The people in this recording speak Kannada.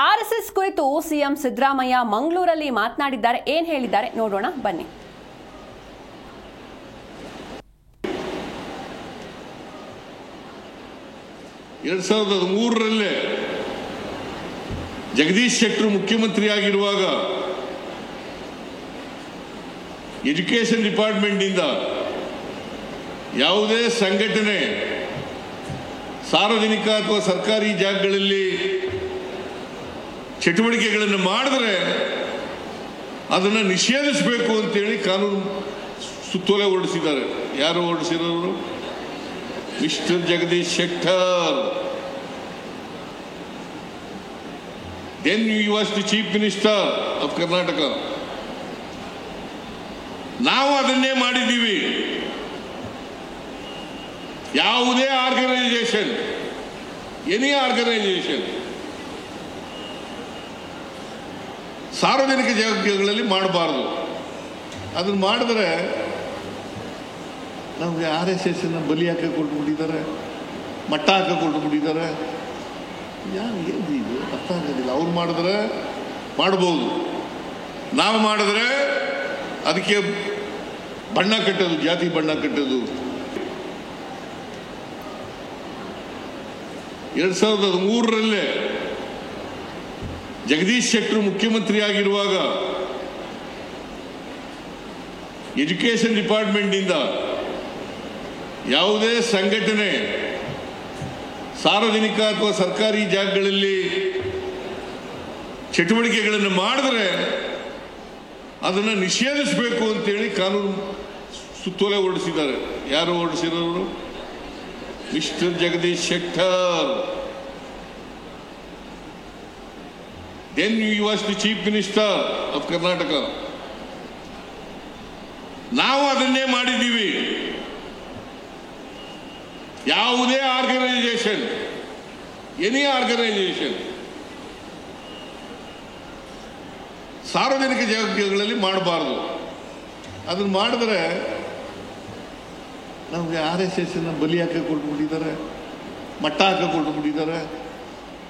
ಆರ್ಎಸ್ಎಸ್ ಕುರಿತು ಸಿಎಂ ಸಿದ್ದರಾಮಯ್ಯ ಮಂಗಳೂರಲ್ಲಿ ಮಾತನಾಡಿದ್ದಾರೆ. ಏನ್ ಹೇಳಿದ್ದಾರೆ ನೋಡೋಣ ಬನ್ನಿ. ಎರಡ್ 2003 ಜಗದೀಶ್ ಶೆಟ್ಟರ್ ಮುಖ್ಯಮಂತ್ರಿಯಾಗಿರುವಾಗ ಎಜುಕೇಶನ್ ಡಿಪಾರ್ಟ್ಮೆಂಟ್ನಿಂದ ಯಾವುದೇ ಸಂಘಟನೆ ಸಾರ್ವಜನಿಕ ಅಥವಾ ಸರ್ಕಾರಿ ಜಾಗಗಳಲ್ಲಿ ಚಟುವಟಿಕೆಗಳನ್ನು ಮಾಡಿದ್ರೆ ಅದನ್ನು ನಿಷೇಧಿಸಬೇಕು ಅಂತೇಳಿ ಕಾನೂನು ಸುತ್ತೋಲೆ ಹೊರಡಿಸಿದ್ದಾರೆ. ಯಾರು ಹೊರಡಿಸಿರೋರು? Mister Jagadish Shettar. Then he was the chief minister of Karnataka. ನಾವು ಅದನ್ನೇ ಮಾಡಿದ್ದೀವಿ. ಯಾವುದೇ ಆರ್ಗನೈಸೇಷನ್, ಎನಿ ಆರ್ಗನೈಸೇಷನ್ ಸಾರ್ವಜನಿಕ ಜಾಗಗಳಲ್ಲಿ ಮಾಡಬಾರ್ದು. ಅದನ್ನು ಮಾಡಿದ್ರೆ ನಮಗೆ RSS ಬಲಿ ಹಾಕಿ ಕೊಟ್ಬಿಟ್ಟಿದ್ದಾರೆ, ಮಟ್ಟ ಹಾಕಿ ಕೊಟ್ಬಿಟ್ಟಿದ್ದಾರೆ. ಏನು ಇದು ಅರ್ಥ ಆಗೋದಿಲ್ಲ. ಅವ್ರು ಮಾಡಿದ್ರೆ ಮಾಡ್ಬೋದು, ನಾವು ಮಾಡಿದ್ರೆ ಅದಕ್ಕೆ ಬಣ್ಣ ಕಟ್ಟೋದು, ಜಾತಿ ಬಣ್ಣ ಕಟ್ಟೋದು. 2003 ಜಗದೀಶ್ ಶೆಟ್ಟರ್ ಮುಖ್ಯಮಂತ್ರಿಯಾಗಿರುವಾಗ ಎಜುಕೇಶನ್ ಡಿಪಾರ್ಟ್ಮೆಂಟ್ನಿಂದ ಯಾವುದೇ ಸಂಘಟನೆ ಸಾರ್ವಜನಿಕ ಅಥವಾ ಸರ್ಕಾರಿ ಜಾಗಗಳಲ್ಲಿ ಚಟುವಟಿಕೆಗಳನ್ನು ಮಾಡಿದ್ರೆ ಅದನ್ನು ನಿಷೇಧಿಸಬೇಕು ಅಂತೇಳಿ ಕಾನೂನು ಸುತ್ತೋಲೆ ಹೊರಡಿಸಿದ್ದಾರೆ. ಯಾರು ಹೊರಡಿಸಿರೋರು? Mister Jagadish Shettar. Then he was the chief minister of Karnataka. ನಾವು ಅದನ್ನೇ ಮಾಡಿದ್ದೀವಿ. ಯಾವುದೇ ಆರ್ಗನೈಸೇಷನ್, ಎನಿ ಆರ್ಗನೈಸೇಷನ್ ಸಾರ್ವಜನಿಕ ಜಾಗಗಳಲ್ಲಿ ಮಾಡಬಾರ್ದು. ಅದನ್ನು ಮಾಡಿದ್ರೆ ನಮಗೆ RSS ಬಲಿ ಹಾಕಿ ಕೊಟ್ಬಿಟ್ಟಿದ್ದಾರೆ, ಮಟ್ಟ ಹಾಕಿ ಕೊಟ್ಬಿಟ್ಟಿದ್ದಾರೆ.